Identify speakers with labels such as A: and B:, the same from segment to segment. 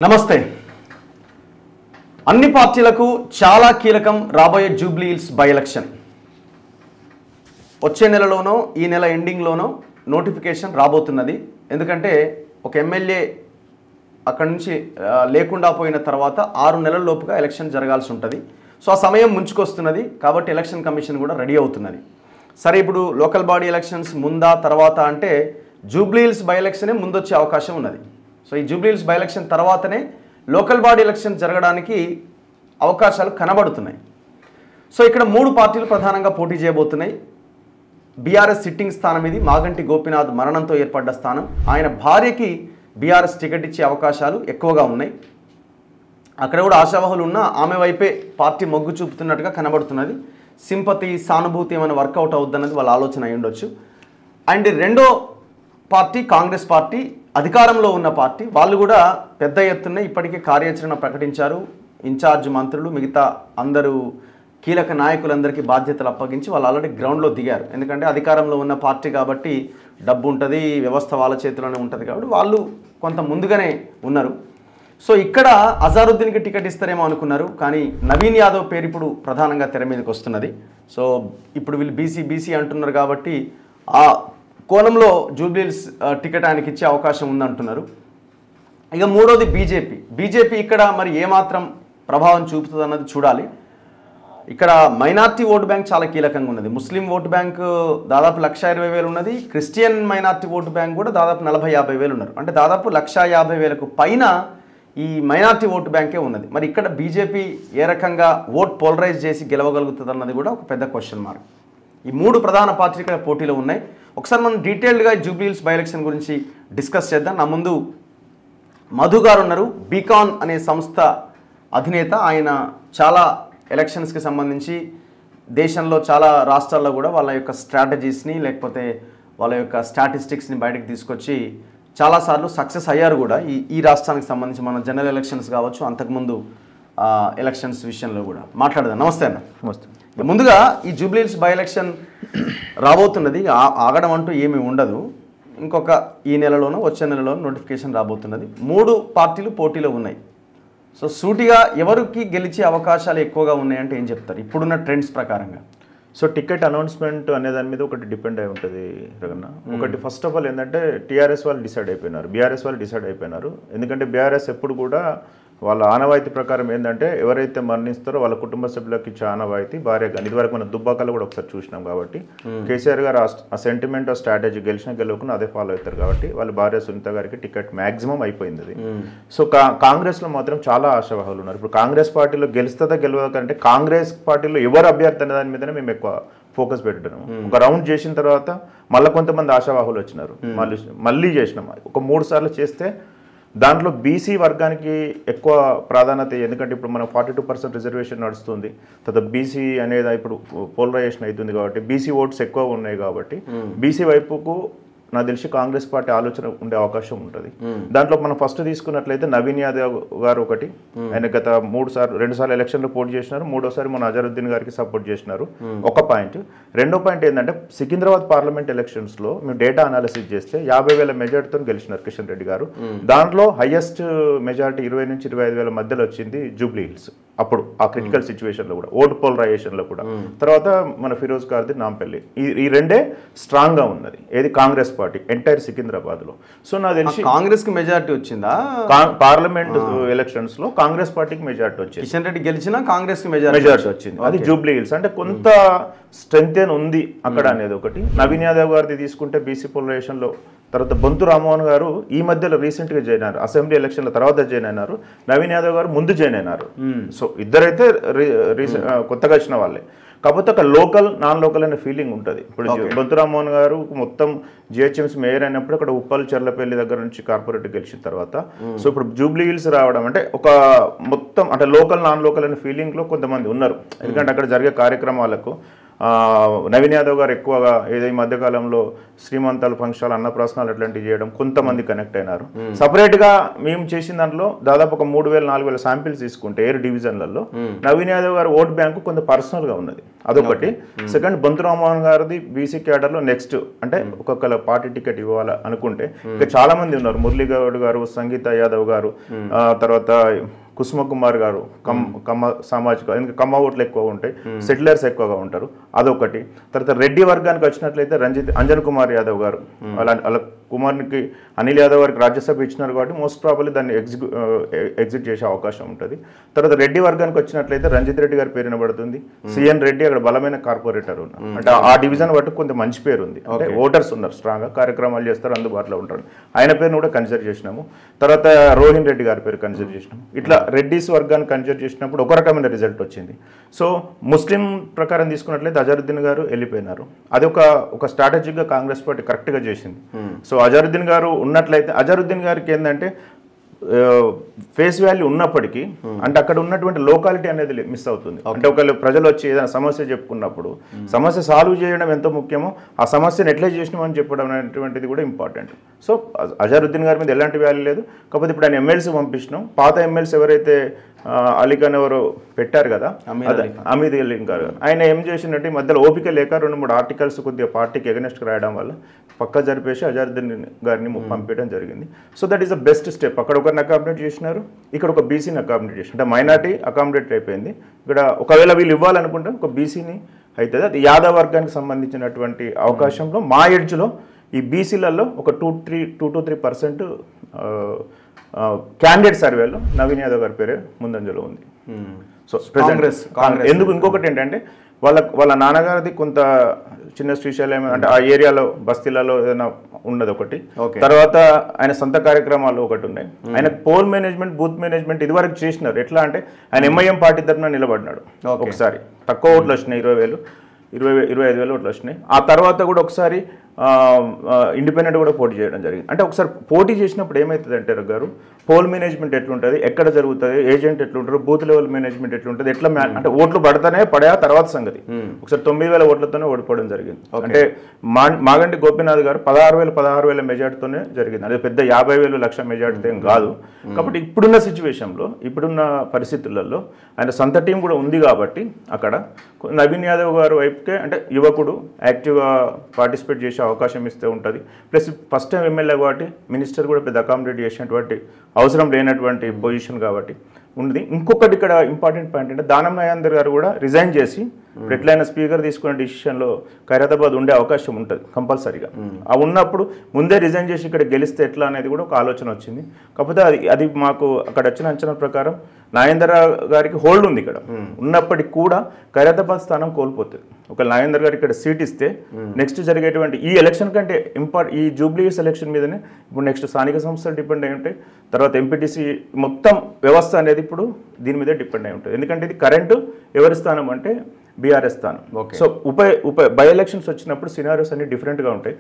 A: నమస్తే. అన్ని పార్టీలకు చాలా కీలకం రాబోయే జూబ్లీ హిల్స్ బై ఎలక్షన్. వచ్చే నెలలోనో ఈ నెల ఎండింగ్లోనో నోటిఫికేషన్ రాబోతున్నది. ఎందుకంటే ఒక ఎమ్మెల్యే అక్కడి నుంచి లేకుండా పోయిన తర్వాత 6 నెలల లోపుగా ఎలక్షన్ జరగాల్సి ఉంటుంది. సో ఆ సమయం ముంచుకొస్తున్నది కాబట్టి ఎలక్షన్ కమిషన్ కూడా రెడీ అవుతున్నది. సరే, ఇప్పుడు లోకల్ బాడీ ఎలక్షన్స్ ముందా తర్వాత అంటే జూబ్లీ హిల్స్ బై ఎలక్షనే ముందొచ్చే అవకాశం ఉన్నది. సో ఈ జూబ్లీ హిల్స్ బై ఎలక్షన్ తర్వాతనే లోకల్ బాడీ ఎలక్షన్ జరగడానికి అవకాశాలు కనబడుతున్నాయి. సో ఇక్కడ 3 పార్టీలు ప్రధానంగా పోటీ చేయబోతున్నాయి. బీఆర్ఎస్ సిట్టింగ్ స్థానం ఇది. మాగంటి గోపీనాథ్ మరణంతో ఏర్పడ్డ స్థానం. ఆయన భార్యకి బీఆర్ఎస్ టికెట్ ఇచ్చే అవకాశాలు ఎక్కువగా ఉన్నాయి. అక్కడ కూడా ఆశావహులు ఉన్నా ఆమె వైపే పార్టీ మొగ్గు చూపుతున్నట్టుగా కనబడుతున్నది. సింపతి, సానుభూతి ఏమైనా వర్కౌట్ అవుద్దన్నది వాళ్ళ ఆలోచన అయి ఉండొచ్చు. అండ్ రెండో పార్టీ కాంగ్రెస్ పార్టీ, అధికారంలో ఉన్న పార్టీ. వాళ్ళు కూడా పెద్ద ఎత్తున ఇప్పటికే కార్యాచరణ ప్రకటించారు. ఇన్ఛార్జ్ మంత్రులు, మిగతా అందరూ కీలక నాయకులందరికీ బాధ్యతలు అప్పగించి వాళ్ళు ఆల్రెడీ గ్రౌండ్లో దిగారు. ఎందుకంటే అధికారంలో ఉన్న పార్టీ కాబట్టి డబ్బు ఉంటుంది, వ్యవస్థ వాళ్ళ చేతిలోనే ఉంటుంది కాబట్టి వాళ్ళు కొంత ముందుగానే ఉన్నారు. సో ఇక్కడ అజారుద్దీన్కి టికెట్ ఇస్తారేమో అనుకున్నారు, కానీ నవీన్ యాదవ్ పేరు ఇప్పుడు ప్రధానంగా తెర మీదకి వస్తున్నది. సో ఇప్పుడు వీళ్ళు బీసీ అంటున్నారు కాబట్టి ఆ కోణంలో జూబ్లీ హిల్స్ టికెట్ ఆయనకి ఇచ్చే అవకాశం ఉందంటున్నారు. ఇక మూడోది బీజేపీ ఇక్కడ మరి ఏమాత్రం ప్రభావం చూపుతుంది అన్నది చూడాలి. ఇక్కడ మైనార్టీ ఓటు బ్యాంక్ చాలా కీలకంగా ఉన్నది. ముస్లిం ఓటు బ్యాంక్ దాదాపు 1,20,000 ఉన్నది. క్రిస్టియన్ మైనార్టీ ఓటు బ్యాంక్ కూడా దాదాపు 40,000-50,000 ఉన్నారు. అంటే దాదాపు 1,50,000కు పైన ఈ మైనార్టీ ఓటు బ్యాంకే ఉన్నది. మరి ఇక్కడ బీజేపీ ఏ రకంగా ఓట్ పోలరైజ్ చేసి గెలవగలుగుతుంది అన్నది కూడా ఒక పెద్ద క్వశ్చన్ మార్క్. ఈ 3 ప్రధాన పార్టీలు ఇక్కడ పోటీలో ఉన్నాయి. ఒకసారి మనం డీటెయిల్డ్గా జూబ్లీ హిల్స్ బై ఎలక్షన్ గురించి డిస్కస్ చేద్దాం. నా ముందు మధు గారు ఉన్నారు, బీకాన్ అనే సంస్థ అధినేత. ఆయన చాలా ఎలక్షన్స్కి సంబంధించి దేశంలో చాలా రాష్ట్రాల్లో కూడా వాళ్ళ యొక్క స్ట్రాటజీస్ని లేకపోతే వాళ్ళ యొక్క స్టాటిస్టిక్స్ని బయటకు తీసుకొచ్చి చాలాసార్లు సక్సెస్ అయ్యారు కూడా. ఈ రాష్ట్రానికి సంబంధించి మన జనరల్ ఎలక్షన్స్ కావచ్చు, అంతకుముందు ఎలక్షన్స్ విషయంలో కూడా మాట్లాడదాం. నమస్తే అన్న.
B: నమస్తే.
A: ముందుగా ఈ జూబ్లీ హిల్స్ బై ఎలక్షన్ రాబోతున్నది. ఆగడం అంటూ ఏమీ ఉండదు. ఇంకొక ఈ నెలలోనో వచ్చే నెలలోనో నోటిఫికేషన్ రాబోతున్నది. 3 పార్టీలు పోటీలో ఉన్నాయి. సో సూటిగా ఎవరికి గెలిచే అవకాశాలు ఎక్కువగా ఉన్నాయంటే ఏం చెప్తారు ఇప్పుడున్న ట్రెండ్స్ ప్రకారంగా?
B: సో టికెట్ అనౌన్స్మెంట్ అనే దాని మీద ఒకటి డిపెండ్ అయి ఉంటుంది రగన్న. ఒకటి ఫస్ట్ ఆఫ్ ఆల్ ఏంటంటే టీఆర్ఎస్ వాళ్ళు డిసైడ్ అయిపోయినారు, బీఆర్ఎస్ వాళ్ళు డిసైడ్ అయిపోయినారు. ఎందుకంటే బీఆర్ఎస్ ఎప్పుడు కూడా వాళ్ళ ఆనవాయితీ ప్రకారం ఏంటంటే ఎవరైతే మరణిస్తారో వాళ్ళ కుటుంబ సభ్యులకి ఇచ్చే ఆనవాయితీ భార్య. కానీ ఇదివరకు మన దుబ్బాకలో కూడా ఒకసారి చూసినాం కాబట్టి కేసీఆర్ గారు ఆ సెంటిమెంట్ ఆ స్ట్రాటజీ గెలవకుండా అదే ఫాలో అవుతారు కాబట్టి వాళ్ళ భార్య సునీత గారికి టికెట్ మ్యాక్సిమం అయిపోయింది అది. సో కాంగ్రెస్లో మాత్రం చాలా ఆశావాహులు ఉన్నారు. ఇప్పుడు కాంగ్రెస్ పార్టీలో గెలుస్తుందా గెలవకంటే కాంగ్రెస్ పార్టీలో ఎవరు అభ్యర్థి అనే దాని మీదనే మేము ఎక్కువ ఫోకస్ పెట్టడం. ఒక రౌండ్ చేసిన తర్వాత మళ్ళీ కొంతమంది ఆశావాహులు వచ్చినారు, మళ్ళీ చేసినాం. ఒక 3 సార్లు చేస్తే దాంట్లో బీసీ వర్గానికి ఎక్కువ ప్రాధాన్యత. ఎందుకంటే ఇప్పుడు మనం 42% రిజర్వేషన్ నడుస్తుంది. తర్వాత బీసీ అనేది ఇప్పుడు పోలరైజేషన్ అవుతుంది కాబట్టి బీసీ ఓట్స్ ఎక్కువ ఉన్నాయి కాబట్టి బీసీ వైపుకు నాకు తెలిసి కాంగ్రెస్ పార్టీ ఆలోచన ఉండే అవకాశం ఉంటుంది. దాంట్లో మనం ఫస్ట్ తీసుకున్నట్లయితే నవీన్ యాదవ్ గారు ఒకటి. ఆయన గత 2 సార్లు ఎలక్షన్లో పోటీ చేసినారు. 3వసారి మన అజరుద్దీన్ గారికి సపోర్ట్ చేసినారు. ఒక పాయింట్. రెండో పాయింట్ ఏంటంటే సికింద్రాబాద్ పార్లమెంట్ ఎలక్షన్స్లో మేము డేటా అనాలిసిస్ చేస్తే 50,000 మెజార్టీతో గెలిచినారు కిషన్ రెడ్డి గారు. దాంట్లో హైయెస్ట్ మెజార్టీ 20,000 నుంచి 25,000 మధ్యలో వచ్చింది జూబ్లీ హిల్స్. అప్పుడు ఆ క్రిటికల్ సిచ్యువేషన్లో కూడా ఓటు పోలరైజేషన్లో కూడా. తర్వాత మన ఫిరోజ్ గారిది నాంపల్లి. ఈ రెండే స్ట్రాంగ్గా ఉన్నది ఏది కాంగ్రెస్ పార్టీ ఎంటైర్ సికింద్రాబాద్లో. సో నాకు తెలిసి
A: కాంగ్రెస్ కి మెజారిటీ వచ్చిందా?
B: పార్లమెంట్ ఎలక్షన్స్ లో కాంగ్రెస్ పార్టీకి మెజారిటీ వచ్చింది.
A: కిషన్ రెడ్డి గెలిచినా కాంగ్రెస్ కి మెజారిటీ వచ్చింది.
B: అది జూబ్లీ హిల్స్. అంటే కొంత స్ట్రెంత్ ఉంది అక్కడ అనేది ఒకటి. నవీన్ యాదవ్ గారిది తీసుకుంటే బీసీ పోలరైజేషన్ లో. తర్వాత బొంతు రామ్మోహన్ గారు ఈ మధ్యలో రీసెంట్గా జాయిన్ అయ్యారు, అసెంబ్లీ ఎలక్షన్ల తర్వాత జాయిన్ అయినారు. నవీన్ యాదవ్ గారు ముందు జాయిన్ అయినారు. సో ఇద్దరైతే కొత్తగా వచ్చిన వాళ్ళే. కాకపోతే అక్కడ లోకల్ నాన్ లోకల్ అనే ఫీలింగ్ ఉంటుంది. ఇప్పుడు బొంతు రామ్మోహన్ గారు మొత్తం జిహెచ్ఎంసీ మేయర్ అయినప్పుడు అక్కడ ఉప్పల్ చెర్లపల్లి దగ్గర నుంచి కార్పొరేట్ గెలిచిన తర్వాత సో ఇప్పుడు జూబ్లీ హిల్స్ రావడం అంటే ఒక మొత్తం అంటే లోకల్ నాన్ లోకల్ అనే ఫీలింగ్లో కొంతమంది ఉన్నారు. ఎందుకంటే అక్కడ జరిగే కార్యక్రమాలకు నవీన్ యాదవ్ గారు ఎక్కువగా ఏదో ఈ మధ్యకాలంలో శ్రీమంతాలు ఫంక్షన్లు అన్నప్రాసనాలు అట్లాంటివి చేయడం కొంతమంది కనెక్ట్ అయినారు. సపరేట్గా మేము చేసిన దాంట్లో దాదాపు ఒక 3,000-4,000 శాంపిల్స్ తీసుకుంటే 7 డివిజన్లలో నవీన్ యాదవ్ గారు ఓట్ బ్యాంకు కొంత పర్సనల్గా ఉన్నది, అదొకటి. సెకండ్, బొంతు రామ్మోహన్ గారిది బీసీ క్యాడర్లో నెక్స్ట్ అంటే ఒక్కొక్కరు పార్టీ టికెట్ ఇవ్వాలి అనుకుంటే ఇంకా చాలా మంది ఉన్నారు. మురళీగౌడ్ గారు, సంగీత యాదవ్ గారు, తర్వాత కుసుమ కుమార్ గారు, కమ్మ సామాజిక, ఎందుకంటే కమ్మ ఓట్లు ఎక్కువ ఉంటాయి, సెటిలర్స్ ఎక్కువగా ఉంటారు, అదొకటి. తర్వాత రెడ్డి వర్గానికి వచ్చినట్లయితే అంజన్ కుమార్ యాదవ్ గారు, వాళ్ళ కుమార్కి అనిల్ యాదవ్ గారికి రాజ్యసభ ఇచ్చినారు కాబట్టి మోస్ట్ ప్రాబబ్లీ దాన్ని ఎగ్జిట్ చేసే అవకాశం ఉంటుంది. తర్వాత రెడ్డి వర్గానికి వచ్చినట్లయితే రంజిత్ రెడ్డి గారి పేరు వినబడుతుంది. సిఎన్ రెడ్డి అక్కడ బలమైన కార్పొరేటర్ ఉన్నారు, అంటే ఆ డివిజన్ బట్టి కొంత మంచి పేరు ఉంది, అంటే ఓటర్స్ ఉన్నారు, స్ట్రాంగ్గా కార్యక్రమాలు చేస్తారు, అందుబాటులో ఉంటారు. ఆయన పేరును కూడా కన్సిడర్ చేసినాము. తర్వాత రోహిన్ రెడ్డి గారి పేరు కన్సిడర్ చేసినాము. ఇట్లా రెడ్డిస్ వర్గాన్ని కన్సిడర్ చేసినప్పుడు ఒక రకమైన రిజల్ట్ వచ్చింది. సో ముస్లిం ప్రకారం తీసుకున్నట్లయితే అజరుద్దీన్ గారు వెళ్ళిపోయినారు. అది ఒక స్ట్రాటజిక్గా కాంగ్రెస్ పార్టీ కరెక్ట్గా చేసింది. సో అజరుద్దీన్ గారు ఉన్నట్లయితే, అజరుద్దీన్ గారికి ఏంటంటే ఫేస్ వాల్యూ ఉన్నప్పటికీ అంటే అక్కడ ఉన్నటువంటి లోకాలిటీ అనేది మిస్ అవుతుంది. అంటే ఒకళ్ళు ప్రజలు వచ్చి ఏదైనా సమస్య చెప్పుకున్నప్పుడు సమస్య సాల్వ్ చేయడం ఎంతో ముఖ్యమో ఆ సమస్యను ఎట్లా చేసినామని చెప్పడం అనేటువంటిది కూడా ఇంపార్టెంట్. సో అజరుద్దీన్ గారి మీద ఎలాంటి వాల్యూ లేదు. కాకపోతే ఇప్పుడు ఆయన ఎమ్మెల్సీ పంపించినాం. పాత ఎమ్మెల్సీ ఎవరైతే అలీఖాన్ ఎవరు పెట్టారు కదా, అమీద్ అలీ గారు, ఆయన ఏం చేసినట్టు ఈ మధ్యలో ఓపిక లేక 2-3 ఆర్టికల్స్ కొద్దిగా పార్టీకి ఎగనెస్ట్గా రాయడం వల్ల పక్క జరిపేసి అజరుద్దీన్ గారిని పంపించడం జరిగింది. So that is the best step. అక్కడ ఒకరిని అకామిడేట్ చేసినారు, ఇక్కడ ఒక బీసీని అకామిడేట్ చేసినారు, అంటే మైనార్టీ అకామిడేట్ అయిపోయింది. ఇక్కడ ఒకవేళ వీళ్ళు ఇవ్వాలనుకుంటే ఒక బీసీని అవుతుంది. అది యాదవ్ వర్గానికి సంబంధించినటువంటి అవకాశంలో మా ఎడ్జ్లో ఈ బీసీలలో ఒక 2-3% క్యాండిడేట్ సర్వేలో నవీన్ యాదవ్ గారి పేరే ముందంజలో ఉంది. సో కాంగ్రెస్ ఎందుకు, ఇంకొకటి ఏంటంటే వాళ్ళ నాన్నగారిది కొంత చిన్న శ్రీశైలం అంటే ఆ ఏరియాలో బస్తీలలో ఏదైనా ఉన్నది ఒకటి. తర్వాత ఆయన సొంత కార్యక్రమాలు ఒకటి ఉన్నాయి. ఆయన పోల్ మేనేజ్మెంట్, బూత్ మేనేజ్మెంట్ ఇదివరకు చేసినారు. ఎట్లా అంటే ఆయన ఎంఐఎం పార్టీ తరఫున నిలబడినాడు. ఒకసారి తక్కువ ఓట్లు వచ్చినాయి, 20,000-25,000 ఓట్లు వచ్చినాయి. ఆ తర్వాత కూడా ఒకసారి ఇండిపెండెంట్ కూడా పోటీ చేయడం జరిగింది. అంటే ఒకసారి పోటీ చేసినప్పుడు ఏమవుతుంది అంటే గారు, పోల్ మేనేజ్మెంట్ ఎట్లుంటుంది, ఎక్కడ జరుగుతుంది, ఏజెంట్ ఎట్లుంటారు, బూత్ లెవెల్ మేనేజ్మెంట్ ఎట్లుంటుంది, ఎట్లా అంటే ఓట్లు పడతానే పడా తర్వాత సంగతి. ఒకసారి 9,000 ఓట్లతోనే ఓడిపోవడం జరిగింది. అంటే మాగంటి గోపీనాథ్ గారు 16,000 మెజార్టీతోనే జరిగింది. అదే పెద్ద 50,000 లక్ష మెజార్టీతో ఏం కాదు. కాబట్టి ఇప్పుడున్న సిచ్యువేషన్లో, ఇప్పుడున్న పరిస్థితులలో ఆయన సొంత టీం కూడా ఉంది కాబట్టి అక్కడ నవీన్ యాదవ్ గారు వైపుకే అంటే యువకుడు యాక్టివ్గా పార్టిసిపేట్ చేసే అవకాశం ఇస్తే ఉంటుంది. ప్లస్ ఫస్ట్ టైం ఎమ్మెల్యే కాబట్టి మినిస్టర్ కూడా పెద్ద అకామిడేట్ చేసినటువంటి అవసరం లేనటువంటి పొజిషన్ కాబట్టి ఉంది. ఇంకొకటి ఇక్కడ ఇంపార్టెంట్ పాయింట్ అంటే దానం నాగేందర్ గారు కూడా రిజైన్ చేసి ఇప్పుడు ఎట్లయినా స్పీకర్ తీసుకునే డిసిషన్లో ఖైరతాబాద్ ఉండే అవకాశం ఉంటుంది కంపల్సరీగా. ఆ ఉన్నప్పుడు ముందే రిజైన్ చేసి ఇక్కడ గెలిస్తే ఎట్లా అనేది కూడా ఒక ఆలోచన వచ్చింది. కాకపోతే అది మాకు అక్కడ వచ్చిన అంచనా ప్రకారం నాగేందర్ గారికి హోల్డ్ ఉంది ఇక్కడ ఉన్నప్పటికీ కూడా ఖైరతాబాద్ స్థానం కోల్పోతుంది. ఒక నాగేందర్ గారు ఇక్కడ సీట్ ఇస్తే నెక్స్ట్ జరిగేటువంటి ఈ ఎలక్షన్ కంటే ఈ జూబ్లీ ఎలక్షన్ మీదనే ఇప్పుడు నెక్స్ట్ స్థానిక సంస్థలు డిపెండ్ అయి ఉంటాయి. తర్వాత ఎంపీటీసీ మొత్తం వ్యవస్థ అనేది ఇప్పుడు దీని మీదే డిపెండ్ అయి ఉంటుంది. ఎందుకంటే ఇది కరెంటు ఎవరి స్థానం అంటే బీఆర్ఎస్ స్థానం. సో బై ఎలక్షన్స్ వచ్చినప్పుడు సినారియోస్ అన్ని డిఫరెంట్గా ఉంటాయి.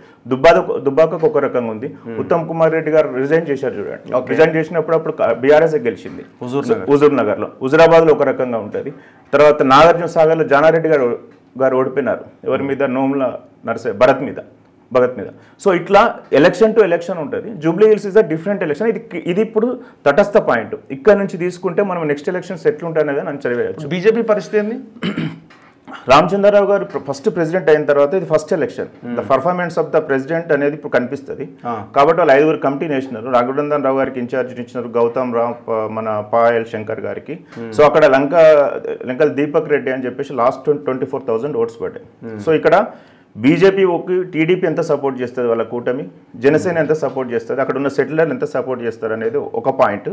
B: దుబ్బాకకు ఒక రకంగా ఉంది. ఉత్తమ్ కుమార్ రెడ్డి గారు రిజైన్ చేశారు చూడండి. రిజైన్ చేసినప్పుడు అప్పుడు బీఆర్ఎస్ గెలిచింది హుజూర్ నగర్లో. హుజురాబాద్లో ఒక రకంగా ఉంటుంది. తర్వాత నాగార్జున సాగర్లో జానారెడ్డి గారు ఓడిపోయినారు. ఎవరి మీద? నోముల భరత్ మీద. సో ఇట్లా ఎలక్షన్ టు ఎలక్షన్ ఉంటుంది. Jubilee hills is a different election. ఇది ఇప్పుడు తటస్థ పాయింట్. ఇక్కడ నుంచి తీసుకుంటే మనం నెక్స్ట్ ఎలక్షన్స్ ఎట్లుంటాయి అనేది అంచనా వేయచ్చు.
A: బీజేపీ పరిస్థితి ఏంది?
B: రామచంద్రరావు గారు ఫస్ట్ ప్రెసిడెంట్ అయిన తర్వాత ఇది first election. The performance of the president అనేది ఇప్పుడు కనిపిస్తుంది. కాబట్టి వాళ్ళు 5 కమిటీని వేసినారు. రఘునందన్ రావు గారికి ఇన్ఛార్జ్ ఇచ్చినారు, గౌతమ్ రామ్ మన పాయల్ శంకర్ గారికి. సో అక్కడ లంకల దీపక్ రెడ్డి అని చెప్పేసి లాస్ట్ 24,000 ఓట్స్ పడ్డాయి. సో ఇక్కడ బీజేపీకి టీడీపీ ఎంత సపోర్ట్ చేస్తుంది, వాళ్ళ కూటమి జనసేన ఎంత సపోర్ట్ చేస్తుంది, అక్కడ ఉన్న సెటిలర్లు ఎంత సపోర్ట్ చేస్తారు అనేది ఒక పాయింట్.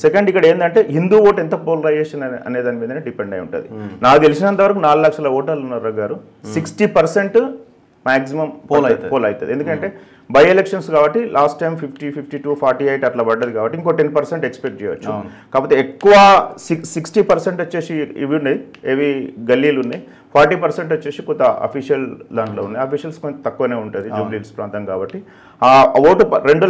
B: సెకండ్ ఇక్కడ ఏంటంటే హిందూ ఓట్ ఎంత పోలరైజేషన్ అనే దాని మీదనే డిపెండ్ అయి ఉంటుంది. నాకు తెలిసినంత వరకు 4 లక్షల ఓటర్లు ఉన్నారు గారు. 60% మాక్సిమం పోల్ అవుతుంది. ఎందుకంటే బై ఎలక్షన్స్ కాబట్టి లాస్ట్ టైం 50, 52, 48 అట్లా పడ్డది కాబట్టి ఇంకో 10% ఎక్స్పెక్ట్ చేయొచ్చు. కాకపోతే ఎక్కువ 60% వచ్చేసి ఇవి ఉన్నాయి, ఏవి గల్లీలు ఉన్నాయి. 40% వచ్చేసి కొంత అఫీషియల్ దాంట్లో ఉన్నాయి. అఫీషియల్స్ కొంచెం తక్కువనే ఉంటుంది జూబ్లీ హిల్స్ ప్రాంతం కాబట్టి. ఆ ఓటు 4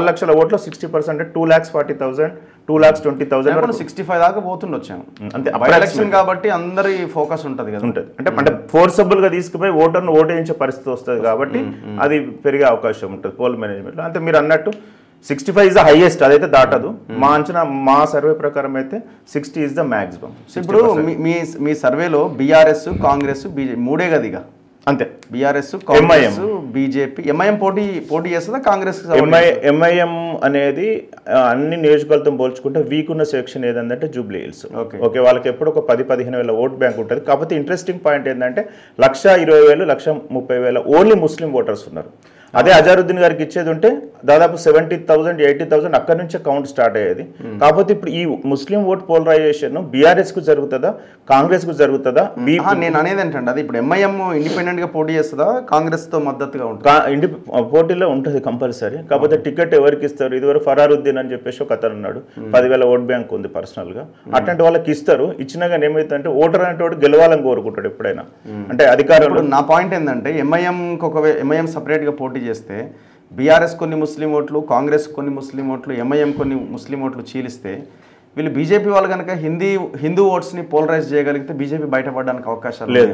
B: లక్షల ఓట్లో 60% అంటే 2,40,000 2,20,000
A: 65 దాకా పోతుండొచ్చాము
B: అంతే.
A: ఎలక్షన్ కాబట్టి అందరి ఫోకస్ ఉంటుంది కదా,
B: ఉంటుంది. అంటే ఫోర్సబుల్ గా తీసుకుపోయి ఓటర్ను ఓటేయించే పరిస్థితి వస్తుంది కాబట్టి అది పెరిగే అవకాశం ఉంటుంది పోల్ మేనేజ్మెంట్లో. అంటే మీరు అన్నట్టు 65 ఇస్ ద హైయెస్ట్, అదైతే దాటదు. మా అంచనా, మా సర్వే ప్రకారం అయితే 60 ఇస్ ద మ్యాక్సిమం.
A: ఇప్పుడు మీ సర్వేలో బీఆర్ఎస్, కాంగ్రెస్, బీజేపీ మూడే కదిగా
B: అంతే.
A: బీఆర్ఎస్, కాంగ్రెస్, బీజేపీ, ఎంఐఎం పోటీ చేస్తుందా కాంగ్రెస్?
B: ఎంఐఎం అనేది అన్ని నియోజకవర్గాలతో పోల్చుకుంటే వీక్ ఉన్న సెక్షన్ ఏదంటే జూబ్లీ హిల్స్. ఓకే, వాళ్ళకి ఎప్పుడు ఒక 10-15 వేల ఓట్ బ్యాంక్ ఉంటుంది. కాకపోతే ఇంట్రెస్టింగ్ పాయింట్ ఏంటంటే 1,20,000 1,30,000 ఓన్లీ ముస్లిం ఓటర్స్ ఉన్నారు. అదే అజారుద్దీన్ గారికి ఇచ్చేది ఉంటే దాదాపు 70,000 80,000 అక్కడి నుంచే కౌంట్ స్టార్ట్ అయ్యేది. కాకపోతే ఇప్పుడు ఈ ముస్లిం ఓట్ పోలరైజేషన్ బీఆర్ఎస్ కు జరుగుతుందా, కాంగ్రెస్ కు జరుగుతుందా?
A: నేను అనేది ఏంటంటే అది ఇప్పుడు ఎంఐఎం ఇండిపెండెంట్ గా పోటీ చేస్తుందా, కాంగ్రెస్ తో మద్దతుగా ఉంటుంది?
B: పోటీలో ఉంటుంది కంపల్సరీ. కాకపోతే టికెట్ ఎవరికి ఇస్తారు? ఇదివరకు ఫరారుద్దీన్ అని చెప్పేసి ఒక అతను ఉన్నాడు, 10,000 ఓట్ బ్యాంక్ ఉంది పర్సనల్ గా. అట్లాంటి వాళ్ళకి ఇస్తారు. ఇచ్చినా కానీ ఏమైతుందంటే ఓటర్ అనేవాడు గెలవాలని కోరుకుంటాడు ఎప్పుడైనా. అంటే అధికారంలో
A: నా పాయింట్ ఏంటంటే ఎంఐఎం సపరేట్ గా పోటీ చేస్తే బీఆర్ఎస్ కొన్ని ముస్లిం ఓట్లు, కాంగ్రెస్ కొన్ని ముస్లిం ఓట్లు, ఎంఐఎం కొన్ని ముస్లిం ఓట్లు చీలిస్తే వీళ్ళు బీజేపీ వాళ్ళు కనుక హిందూ ఓట్స్ ని పోలరైజ్ చేయగలిగితే బీజేపీ బయటపడడానికి అవకాశాలు
B: లేదు.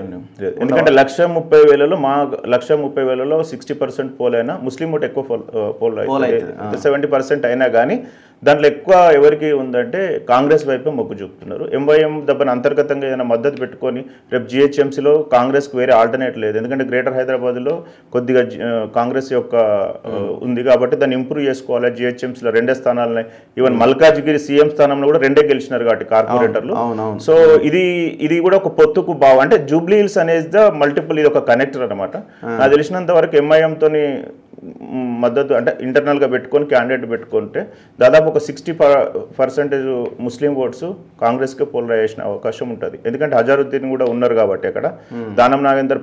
B: ఎందుకంటే 1,30,000 మా 1,30,000 60% పోల్ అయినా ముస్లిం ఓట్ ఎక్కువ పోల్ అయితే 70% అయినా కానీ దాంట్లో ఎక్కువ ఎవరికి ఉందంటే కాంగ్రెస్ వైపే మొగ్గు చూపుతున్నారు. ఎంఐఎం దెబ్బని అంతర్గతంగా ఏదైనా మద్దతు పెట్టుకొని రేపు జిహెచ్ఎంసీలో కాంగ్రెస్కి వేరే ఆల్టర్నేట్ లేదు. ఎందుకంటే గ్రేటర్ హైదరాబాద్లో కొద్దిగా కాంగ్రెస్ యొక్క ఉంది కాబట్టి దాన్ని ఇంప్రూవ్ చేసుకోవాలి. జిహెచ్ఎంసీలో 2 స్థానాలని, ఈవెన్ మల్కాజ్గిరి సీఎం స్థానంలో కూడా 2 గెలిచినారు కాబట్టి కార్పొరేటర్లు. సో ఇది కూడా ఒక పొత్తుకు అంటే జూబ్లీ హిల్స్ అనేది ద మల్టిపుల్, ఇది ఒక కనెక్టర్ అనమాట. నాకు తెలిసినంత వరకు ఎంఐఎంతోని మద్దతు అంటే ఇంటర్నల్గా పెట్టుకొని క్యాండిడేట్ పెట్టుకుంటే దాదాపు ఒక 60% ముస్లిం ఓట్స్ కాంగ్రెస్కే పోలరైజేషన్ అవకాశం ఉంటుంది. ఎందుకంటే అజారుద్దీన్ కూడా ఉన్నారు కాబట్టి అక్కడ, దానం నాగేందర్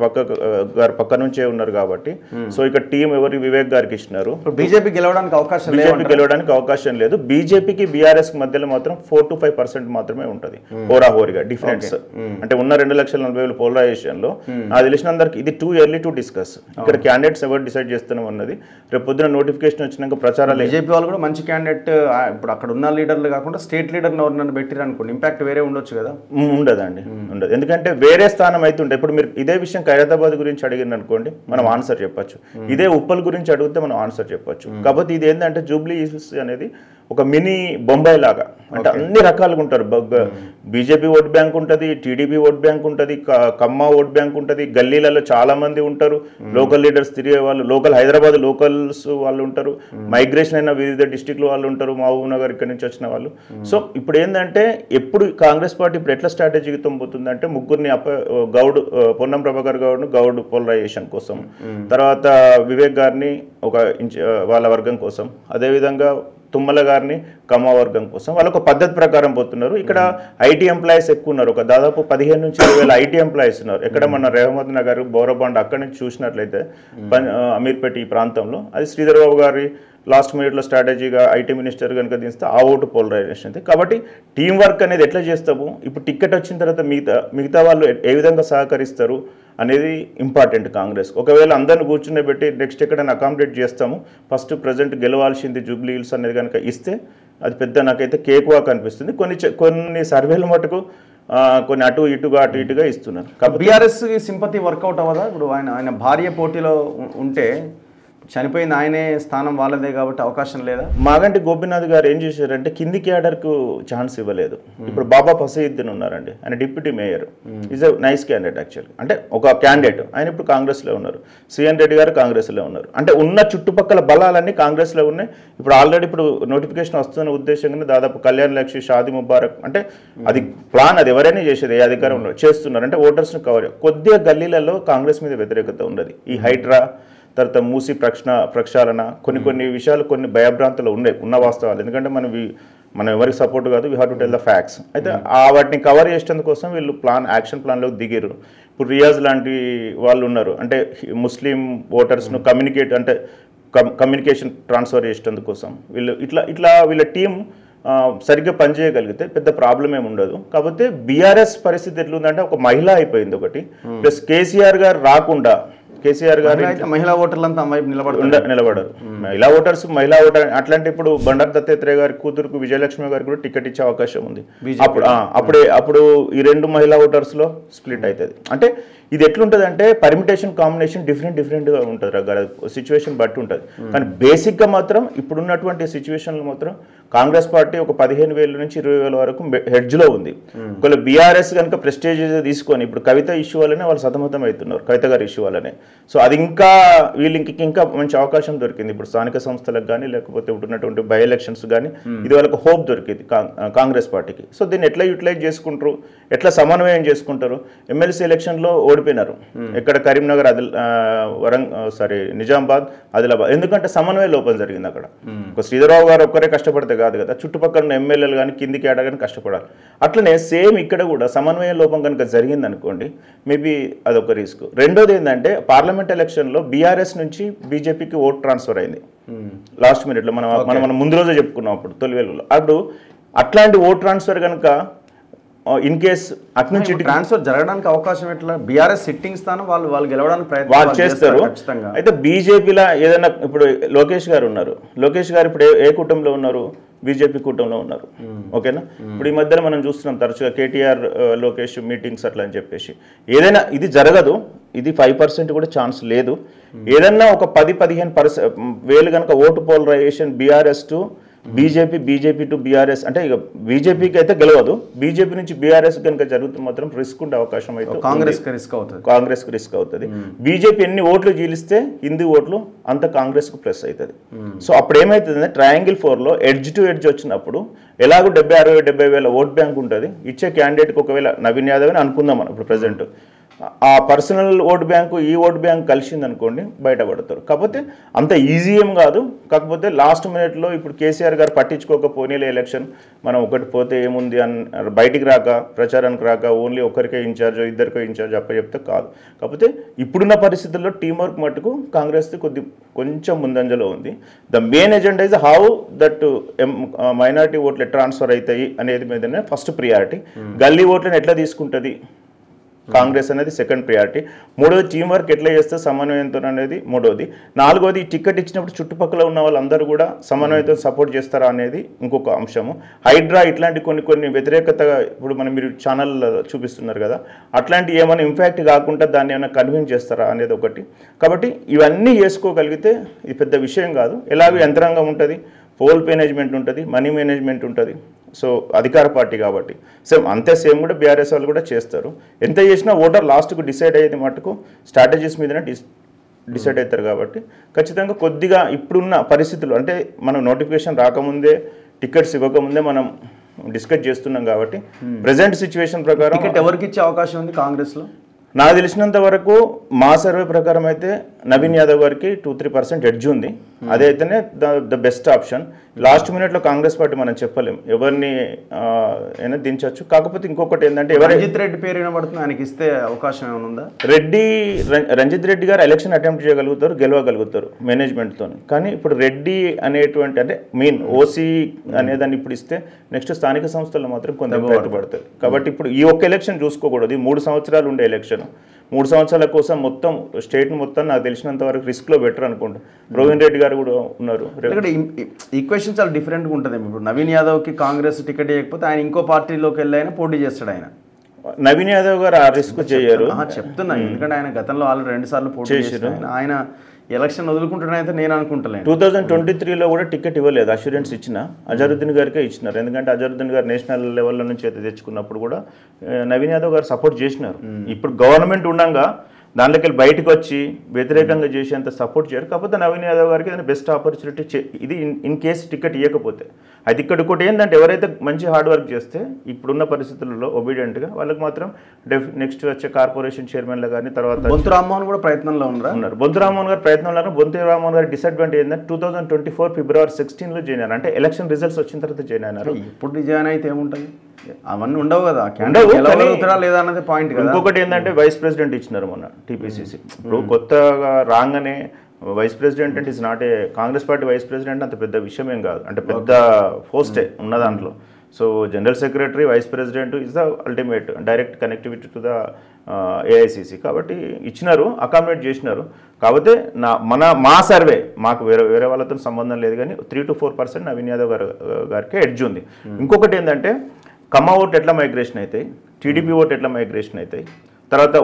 B: పక్క నుంచే ఉన్నారు కాబట్టి. సో ఇక్కడ టీం ఎవరికి వివేక్ గారికి ఇచ్చినారు.
A: బీజేపీ గెలవడానికి
B: అవకాశం లేదు. బీజేపీకి బీఆర్ఎస్ మధ్యలో మాత్రం 4 to 5% మాత్రమే ఉంటుంది హోరాహోరీగా డిఫరెన్స్. అంటే ఉన్న 2,40,000 పోలరైజేషన్ లో నాకు తెలిసినందరికి ఇది టూ ఎర్లీ టు డిస్కస్. ఇక్కడ క్యాండిడేట్స్ ఎవరు డిసైడ్ చేస్తున్నాం అన్నది రేపు పొద్దున నోటిఫికేషన్ వచ్చినాక ప్రచారాలు.
A: బీజేపీ వాళ్ళు కూడా మంచి క్యాండిడేట్, ఇప్పుడు అక్కడ ఉన్న లీడర్లు కాకుండా స్టేట్ లీడర్ ఎవరినన్ను పెట్టిరు అనుకోండి, ఇంపాక్ట్ వేరే ఉండొచ్చు కదా?
B: ఉండదండి, ఉండదు. ఎందుకంటే వేరే స్థానం అయితే ఉంటాయి. ఇప్పుడు మీరు ఇదే విషయం ఖైరతాబాద్ గురించి అడిగింది అనుకోండి, మనం ఆన్సర్ చెప్పొచ్చు. ఇదే ఉప్పల్ గురించి అడిగితే మనం ఆన్సర్ చెప్పొచ్చు. కాకపోతే ఇది ఏంటంటే జూబ్లీ హిల్స్ అనేది ఒక మినీ బొంబాయి లాగా, అంటే అన్ని రకాలుగా ఉంటారు. బీజేపీ ఓట్ బ్యాంక్ ఉంటుంది, టీడీపీ ఓట్ బ్యాంక్ ఉంటుంది, కమ్మ ఓట్ బ్యాంక్ ఉంటుంది, గల్లీలలో చాలా మంది ఉంటారు, లోకల్ లీడర్స్ తిరిగే వాళ్ళు, లోకల్ హైదరాబాద్ లోకల్స్ వాళ్ళు ఉంటారు, మైగ్రేషన్ అయిన వివిధ డిస్టిక్లు వాళ్ళు ఉంటారు, మహబూబ్ నగర్ ఇక్కడ నుంచి వచ్చిన వాళ్ళు. సో ఇప్పుడు ఏంటంటే ఎప్పుడు కాంగ్రెస్ పార్టీ ఇప్పుడు ఎట్లా స్ట్రాటజీతో పోతుందంటే ముగ్గురిని గౌడ్, పొన్నం ప్రభాకర్ గౌడ్ను గౌడ్ పోలరైజేషన్ కోసం, తర్వాత వివేక్ గారిని ఒక వాళ్ళ వర్గం కోసం, అదేవిధంగా తుమ్మల గారిని కమ్మ వర్గం కోసం వాళ్ళు ఒక పద్ధతి ప్రకారం పోతున్నారు. ఇక్కడ ఐటీ ఎంప్లాయీస్ ఎక్కువ ఉన్నారు, ఒక దాదాపు 15 నుంచి 20,000 ఐటీ ఎంప్లాయీస్ ఉన్నారు. ఎక్కడ మన రేహమద్ నగర్, బౌరబాండ్ అక్కడి నుంచి చూసినట్లయితే అమీర్పేట ఈ ప్రాంతంలో అది శ్రీధర్ బాబు గారి లాస్ట్ మినిట్లో స్ట్రాటజీగా ఐటీ మినిస్టర్ కనుక తీస్తే ఆ ఓటు పోలరైజేషన్ అయితే. కాబట్టి టీం వర్క్ అనేది ఎట్లా చేస్తాము, ఇప్పుడు టికెట్ వచ్చిన తర్వాత మిగతా వాళ్ళు ఏ విధంగా సహకరిస్తారు అనేది ఇంపార్టెంట్ కాంగ్రెస్. ఒకవేళ అందరిని కూర్చుని పెట్టి నెక్స్ట్ ఎక్కడైనా అకామిడేట్ చేస్తాము, ఫస్ట్ ప్రజెంట్ గెలవాల్సింది జూబ్లీ హిల్స్ అనేది కనుక ఇస్తే అది పెద్ద నాకైతే కేక్ వాక్ అనిపిస్తుంది. కొన్ని సర్వేల మటుకు కొన్ని అటు ఇటుగా ఇస్తున్నారు.
A: బీఆర్ఎస్ సింపతి వర్కౌట్ అవ్వదా? ఇప్పుడు ఆయన భార్య పోటీలో ఉంటే చనిపోయిన ఆయనే స్థానం వాళ్ళదే కాబట్టి అవకాశం లేదా?
B: మాగంటి గోపీనాథ్ గారు ఏం చేశారంటే కింది క్యాడర్కు ఛాన్స్ ఇవ్వలేదు. ఇప్పుడు బాబా ఫసీద్దీన్ ఉన్నారండి, ఆయన deputy mayor, is a nice candidate actually. అంటే ఒక క్యాండిడేట్, ఆయన ఇప్పుడు కాంగ్రెస్లో ఉన్నారు. సిఎన్ రెడ్డి గారు కాంగ్రెస్లో ఉన్నారు. అంటే ఉన్న చుట్టుపక్కల బలాలన్నీ కాంగ్రెస్లో ఉన్నాయి. ఇప్పుడు ఆల్రెడీ ఇప్పుడు నోటిఫికేషన్ వస్తున్న ఉద్దేశంగానే దాదాపు కళ్యాణ్ లక్ష్మి, షాదీ ముబారక్, అంటే అది ప్లాన్, అది ఎవరైనా చేసేది, ఏ అధికారంలో చేస్తున్నారు అంటే ఓటర్స్ని కవర్. కొద్దిగా గల్లీలలో కాంగ్రెస్ మీద వ్యతిరేకత ఉన్నది. ఈ హైడ్రా తర్వాత మూసి ప్రక్షాళన, కొన్ని విషయాలు కొన్ని భయభ్రాంతులు ఉన్న వాస్తవాలు. ఎందుకంటే మనం ఎవరికి సపోర్ట్ కాదు, we have to tell the facts. అయితే వాటిని కవర్ చేసేందుకోసం వీళ్ళు యాక్షన్ ప్లాన్లోకి దిగారు. ఇప్పుడు రియాజ్ లాంటి వాళ్ళు ఉన్నారు, అంటే ముస్లిం ఓటర్స్ను కమ్యూనికేషన్ ట్రాన్స్ఫర్ చేసేందుకోసం వీళ్ళు ఇట్లా వీళ్ళ టీం సరిగ్గా పనిచేయగలిగితే పెద్ద ప్రాబ్లం ఏమి ఉండదు. కాకపోతే బీఆర్ఎస్ పరిస్థితి ఎట్లుందంటే ఒక మహిళ అయిపోయింది ఒకటి, ప్లస్ కేసీఆర్ గారు రాకుండా కేసీఆర్ గారు
A: మహిళా ఓటర్లంతా అమ్మాయి
B: నిలబడరు. మహిళా ఓటర్ అట్లాంటి ఇప్పుడు బండారు దత్తాత్రేయ గారి కూతురుకు విజయలక్ష్మి గారికి కూడా టికెట్ ఇచ్చే అవకాశం ఉంది. అప్పుడు ఈ 2 మహిళా ఓటర్స్ లో స్ప్లిట్ అవుతుంది. అంటే ఇది ఎట్లుంటుంది అంటే పర్మిటేషన్ కాంబినేషన్ డిఫరెంట్గా ఉంటుంది, సిచ్యువేషన్ బట్టి ఉంటుంది. కానీ బేసిక్గా మాత్రం ఇప్పుడున్నటువంటి సిచ్యువేషన్లో మాత్రం కాంగ్రెస్ పార్టీ ఒక 15,000 నుంచి 20,000 వరకు హెడ్జ్లో ఉంది. ఒకవేళ బీఆర్ఎస్ కనుక ప్రెస్టేజ్ తీసుకొని ఇప్పుడు కవిత ఇష్యూ వల్లనే వాళ్ళు సతమతం అవుతున్నారు, కవిత గారి ఇష్యూ వల్లనే. సో అది ఇంకా వీళ్ళకి ఇంకా మంచి అవకాశం దొరికింది ఇప్పుడు స్థానిక సంస్థలకు కానీ లేకపోతే ఉన్నటువంటి బై ఎలక్షన్స్ కానీ ఇది వాళ్ళకి హోప్ దొరికింది కాంగ్రెస్ పార్టీకి. సో దీన్ని ఎట్లా యూటిలైజ్ చేసుకుంటారు, ఎట్లా సమన్వయం చేసుకుంటారు. ఎమ్మెల్సీ ఎలక్షన్లో ఓడిపోయినారు ఎక్కడ కరీంనగర్, నిజామాబాద్, ఆదిలాబాద్. ఎందుకంటే సమన్వయ లోపం జరిగింది అక్కడ. ఒక శ్రీధరరావు గారు ఒక్కరే కష్టపడితే కాదు కదా, చుట్టుపక్కల ఎమ్మెల్యేలు కానీ కిందికి ఆడ కానీ కష్టపడాలి. అట్లనే సేమ్ ఇక్కడ కూడా సమన్వయ లోపం కనుక జరిగింది అనుకోండి, మేబీ అదొక రిస్క్. రెండోది ఏంటంటే పార్లమెంట్ ఎలక్షన్లో బీఆర్ఎస్ నుంచి బీజేపీకి ఓట్ ట్రాన్స్ఫర్ అయింది లాస్ట్ మినిట్లో. మనం ముందు రోజే చెప్పుకున్నాం అప్పుడు తొలివేలులో. అప్పుడు అట్లాంటి ఓట్ ట్రాన్స్ఫర్ కనుక ఇన్ కేస్ అటు నుంచి
A: ట్రాన్స్ఫర్ జరగడానికి అవకాశం ఎట్లా? బీఆర్ఎస్ సిట్టింగ్ స్థానం వాళ్ళు గెలవడానికి
B: ప్రయత్నం చేస్తారు. అయితే బీజేపీలో ఏదైనా ఇప్పుడు లోకేష్ గారు ఉన్నారు, లోకేష్ గారు ఇప్పుడు ఏ కూటమిలో ఉన్నారు? బీజేపీ కూటమిలో ఉన్నారు. ఓకేనా? ఇప్పుడు ఈ మధ్యలో మనం చూస్తున్నాం తరచుగా కేటీఆర్ లోకేష్ మీటింగ్స్ అట్లా అని చెప్పేసి. ఏదైనా ఇది జరగదు, ఇది 5% కూడా ఛాన్స్ లేదు. ఏదన్నా ఒక 10-15,000 కనుక vote polarization BRS to BJP to BRS అంటే ఇక బీజేపీకి అయితే గెలవదు, బీజేపీ నుంచి బీఆర్ఎస్ కనుక జరుగుతుంది మాత్రం రిస్క్ ఉండే అవకాశం అయితే కాంగ్రెస్కి రిస్క్ అవుతుంది. బీజేపీ ఎన్ని ఓట్లు జీలిస్తే హిందీ ఓట్లు అంత కాంగ్రెస్కు ప్లస్ అవుతుంది. సో అప్పుడు ఏమవుతుందంటే ట్రయాంగిల్ 4లో ఎడ్జ్ టు ఎడ్జ్ వచ్చినప్పుడు ఎలాగో 70,000 ఓట్ బ్యాంక్ ఉంటుంది. ఇచ్చే క్యాండిడేట్కి ఒకవేళ నవీన్ యాదవ్ అని అనుకుందాం మనం ఇప్పుడు ప్రజెంట్, ఆ పర్సనల్ ఓట్ బ్యాంకు ఈ ఓట్ బ్యాంక్ కలిసింది అనుకోండి బయటపడతారు. కాకపోతే అంత ఈజీ ఏం కాదు. కాకపోతే లాస్ట్ మినిట్లో ఇప్పుడు కేసీఆర్ గారు పట్టించుకోకపోయినా ఎలక్షన్ మనం ఒకటి పోతే ఏముంది అని బయటికి రాక ప్రచారానికి రాక ఓన్లీ ఒకరికే ఇన్ఛార్జ్ ఇద్దరికో ఇన్ఛార్జ్ చెప్తే కాదు. కాకపోతే ఇప్పుడున్న పరిస్థితుల్లో టీం వర్క్ మట్టుకు కాంగ్రెస్ కొంచెం ముందంజలో ఉంది. The main agenda is how that minority ఓట్లు ట్రాన్స్ఫర్ అవుతాయి అనేది మీదనే ఫస్ట్ ప్రియారిటీ. గల్లీ ఓట్లను ఎట్లా తీసుకుంటుంది కాంగ్రెస్ అనేది సెకండ్ ప్రియారిటీ. మూడోది టీం వర్క్ ఎట్లా చేస్తే సమన్వయంతో అనేది మూడోది. నాలుగోది టికెట్ ఇచ్చినప్పుడు చుట్టుపక్కల ఉన్న వాళ్ళందరూ కూడా సమన్వయంతో సపోర్ట్ చేస్తారా అనేది ఇంకొక అంశము. హైడ్రా ఇట్లాంటి కొన్ని వ్యతిరేకత ఇప్పుడు మీరు ఛానల్ చూపిస్తున్నారు కదా, అట్లాంటి ఏమైనా ఇంపాక్ట్ కాకుండా దాన్ని ఏమైనా కన్విన్స్ చేస్తారా అనేది ఒకటి. కాబట్టి ఇవన్నీ చేసుకోగలిగితే ఇది పెద్ద విషయం కాదు. ఎలాగో యంత్రాంగం ఉంటుంది, పోల్ మేనేజ్మెంట్ ఉంటుంది, మనీ మేనేజ్మెంట్ ఉంటుంది. సో అధికార పార్టీ కాబట్టి సేమ్ కూడా బీఆర్ఎస్ వాళ్ళు కూడా చేస్తారు. ఎంత చేసినా ఓటర్ లాస్ట్కు డిసైడ్ అయ్యేది మటుకు స్ట్రాటజీస్ మీదనే డిసైడ్ అవుతారు. కాబట్టి ఖచ్చితంగా కొద్దిగా ఇప్పుడున్న పరిస్థితులు అంటే మనం నోటిఫికేషన్ రాకముందే టికెట్స్ ఇవ్వకముందే మనం డిస్కస్ చేస్తున్నాం కాబట్టి ప్రెజెంట్ సిచ్యువేషన్ ప్రకారం
A: టికెట్ ఎవరికి ఇచ్చే అవకాశం ఉంది కాంగ్రెస్లో?
B: నాకు తెలిసినంత వరకు మా సర్వే ప్రకారం అయితే నవీన్ యాదవ్ గారికి 2-3% ఎడ్జ్ ఉంది. అదైతేనే ద బెస్ట్ ఆప్షన్. లాస్ట్ మినిట్లో కాంగ్రెస్ పార్టీ మనం చెప్పలేం, ఎవరిని అయినా దించవచ్చు. కాకపోతే ఇంకొకటి ఏంటంటే
A: రంజిత్ రెడ్డి పేరు వినబడుతుంది, ఆయనకి ఇస్తే అవకాశం ఏమైనా ఉందా?
B: రంజిత్ రెడ్డి గారు ఎలక్షన్ అటెంప్ట్ చేయగలుగుతారు, గెలవగలుగుతారు మేనేజ్మెంట్తో. కానీ ఇప్పుడు రెడ్డి అనేటువంటి అంటే మెయిన్ ఓసీ అనేదాన్ని ఇప్పుడు ఇస్తే నెక్స్ట్ స్థానిక సంస్థల్లో మాత్రం కొంత ఇంపాక్ట్ పడుతుంది. కాబట్టి ఇప్పుడు ఈ ఒక్క ఎలక్షన్ చూసుకోకూడదు, 3 సంవత్సరాలు ఉండే ఎలక్షన్. 3 సంవత్సరాల కోసం మొత్తం స్టేట్ మొత్తం నాకు తెలిసినంత వరకు రిస్క్లో బెటర్ అనుకుంటా. రోహిన్ రెడ్డి గారు కూడా ఉన్నారు.
A: ఈక్వేషన్ చాలా డిఫరెంట్గా ఉంటుంది. ఇప్పుడు నవీన్ యాదవ్కి కాంగ్రెస్ టికెట్ ఇవ్వకపోతే ఆయన ఇంకో పార్టీలోకి వెళ్ళి అయినా పోటీ చేస్తాడు. ఆయన
B: నవీన్ యాదవ్ గారు ఆ రిస్క్ చేయరు
A: చెప్తున్నా, ఎందుకంటే ఆయన గతంలో ఆల్రెడీ 2 సార్లు పోటీ చేశారు. ఆయన ఎలక్షన్ వదులుకుంటున్నారైతే నేను అనుకుంటలేను.
B: 2023లో కూడా టికెట్ ఇవ్వలేదు, అష్యూరెన్స్ ఇచ్చిన అజరుద్దీన్ గారికే ఇచ్చినారు. ఎందుకంటే అజరుద్దీన్ గారు నేషనల్ లెవెల్లో నుంచి అయితే తెచ్చుకున్నప్పుడు కూడా నవీన్ యాదవ్ గారు సపోర్ట్ చేసినారు. ఇప్పుడు గవర్నమెంట్ ఉండగా దాంట్లోకి వెళ్ళి బయటకు వచ్చి వ్యతిరేకంగా చేసేంత సపోర్ట్ చేయరు. కాకపోతే నవీన్ యాదవ్ గారికి ఏదైనా బెస్ట్ ఆపర్చునిటీ ఇది ఇన్ కేసు టికెట్ ఇవ్వకపోతే. అది ఇక్కడ ఏంటంటే ఎవరైతే మంచి హార్డ్ వర్క్ చేస్తే ఇప్పుడున్న పరిస్థితుల్లో ఒబీడియంట్గా వాళ్ళకి మాత్రం నెక్స్ట్ వచ్చే కార్పొరేషన్ చైర్మన్లు కానీ తర్వాత
A: బొంతు రామ్మోహన్ కూడా ప్రయత్నంలో ఉన్నారు.
B: బొంతు రామ్మోహన్ గారు ప్రయత్నంలో బొంతు రామ్మోహన్ గారి డిసడ్వాంటేజ్ ఏంటంటే 2024 ఫిబ్రవరి 16లో జాయిన్ అయ్యారు. అంటే ఎలక్షన్ రిజల్ట్స్ వచ్చిన తర్వాత జాయిన్ అయినారు.
A: ఇప్పుడు జాయిన్ అయితే ఏముంటుంది, అవన్నీ ఉండవు కదా, లేదా అన్నది పాయింట్.
B: ఇంకొకటి ఏంటంటే వైస్ ప్రెసిడెంట్ ఇచ్చినారు మొన్న టీపీసీసీ. ఇప్పుడు కొత్తగా రాగానే వైస్ ప్రెసిడెంట్ అంటే is not a Congress party vice president అంత పెద్ద విషయం ఏం కాదు, అంటే పెద్ద పోస్టే ఉన్న దాంట్లో. So general secretary vice president is the ultimate direct connectivity to the AICC. కాబట్టి ఇచ్చినారు, అకామిడేట్ చేసినారు. కాకపోతే మా సర్వే మాకు వేరే వాళ్ళతో సంబంధం లేదు, కానీ 3 to 4% నవీన్ యాదవ్ గారికి ఎడ్జ్ ఉంది. ఇంకొకటి ఏంటంటే కమ్మ ఓటు ఎట్లా మైగ్రేషన్ అవుతాయి, టీడీపీ ఓటు ఎట్లా మైగ్రేషన్ అవుతాయి, తర్వాత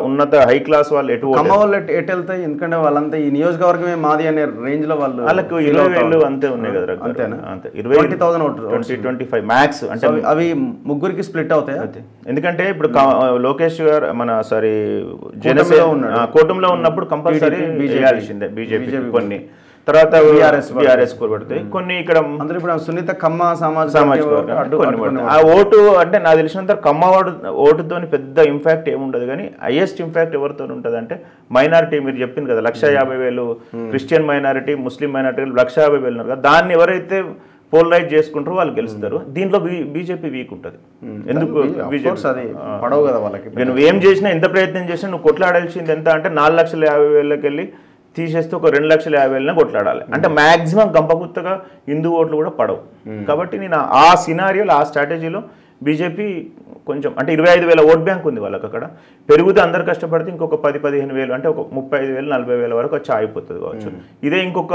B: ఉన్నత హై క్లాస్ వాళ్ళు ఎటు
A: వెళ్తాయి, ఎందుకంటే వాళ్ళంతా ఈ నియోజకవర్గమే మాది అనే రేంజ్ లో వాళ్ళకి
B: 20,000 అంతే ఉన్నాయి కదా,
A: అంతేనా?
B: అంతే
A: 20,000
B: మ్యాక్స్. అంటే
A: అవి ముగ్గురికి స్ప్లిట్ అవుతాయి.
B: ఎందుకంటే ఇప్పుడు లోకేష్ గారు కూటమిలో ఉన్నప్పుడు కంపల్సరీ వేయాల్సిందే బీజేపీ కొన్ని, తర్వాత బీఆర్ఎస్ కోరబడతాయి కొన్ని. ఇక్కడ
A: ఇప్పుడు సునీత కమ్మ
B: సామాజిక వర్గం ఆ ఓటు అంటే నాకు తెలిసినంత కమ్మ ఓటుతో పెద్ద ఇంపాక్ట్ ఏముండదు, కానీ హైయెస్ట్ ఇంపాక్ట్ ఎవరితో ఉంటుంది అంటే మైనారిటీ. మీరు చెప్పింది కదా 150,000 క్రిస్టియన్ మైనారిటీ, ముస్లిం మైనారిటీ 150,000 ఉన్నారు కదా, దాన్ని ఎవరైతే పోలరైజ్ చేసుకుంటారో వాళ్ళు గెలుస్తారు. దీంట్లో బీజేపీ వీక్ ఉంటుంది. ఎందుకు
A: పడవు కదా వాళ్ళకి.
B: నువ్వు ఏం చేసినా, ఎంత ప్రయత్నం చేసినా నువ్వు కొట్లాడాల్సింది ఎంత అంటే 4,50,000 వెళ్ళి తీసేస్తే ఒక 2,50,000 కొట్లాడాలి. అంటే మాక్సిమం గంపగుత్తగా హిందూ ఓట్లు కూడా పడవు. కాబట్టి నేను ఆ సినారియోలో ఆ స్ట్రాటజీలో బీజేపీ కొంచెం అంటే 25,000 ఓట్ బ్యాంక్ ఉంది వాళ్ళకి. అక్కడ పెరిగితే అందరు కష్టపడితే ఇంకొక 10-15,000 అంటే ఒక 35,000-40,000 వరకు వచ్చి ఆగిపోతుంది కావచ్చు. ఇదే ఇంకొక